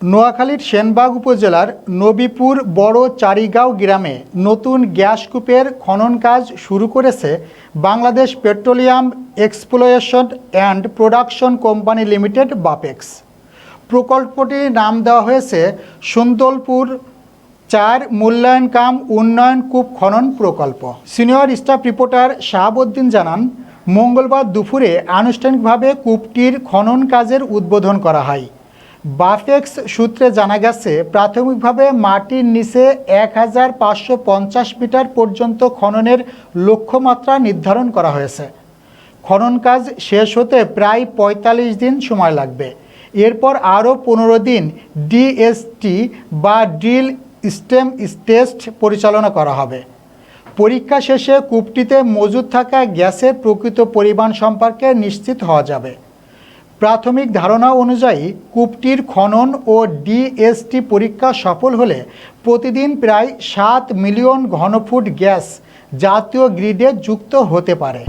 নোয়াখালীর সেনবাগ উপজেলার নবীপুর বড় চারিগাঁও গ্রামে নতুন গ্যাস কূপের খনন কাজ শুরু করেছে Bangladesh petroleum exploration and production company limited BAPEX. প্রকল্পটির নাম দেওয়া হয়েছে সুন্দরপুর 4 মূল্যায়ন কাম উন্নয়ন কূপ খনন প্রকল্প। সিনিয়র স্টাফ রিপোর্টার শাহাবুদ্দিন জানান, মঙ্গলবার দুপুরে আনুষ্ঠানিকভাবে কূপটির খনন কাজের উদ্বোধন করা হয়। বাপেক্স সূত্রে জানা গেছে, প্রাথমিকভাবে মাটির নিচে 1550 মিটার পর্যন্ত খননের লক্ষ্যমাত্রা নির্ধারণ করা হয়েছে। খনন কাজ শেষ হতে প্রায় 45 দিন সময় লাগবে। এরপর আরও 15 দিন ডিএসটি বা ড্রিল স্টেম টেস্ট পরিচালনা করা হবে। পরীক্ষা শেষে কূপটিতে মজুদ থাকা গ্যাসের প্রকৃত পরিমাণ সম্পর্কে নিশ্চিত হওয়া যাবে। প্রাথমিক ধারণা অনুযায়ী কূপটির খনন ও ডিএসটি পরীক্ষা সফল হলে প্রতিদিন প্রায় 7 মিলিয়ন ঘনফুট গ্যাস জাতীয় গ্রিডে যুক্ত হতে পারে।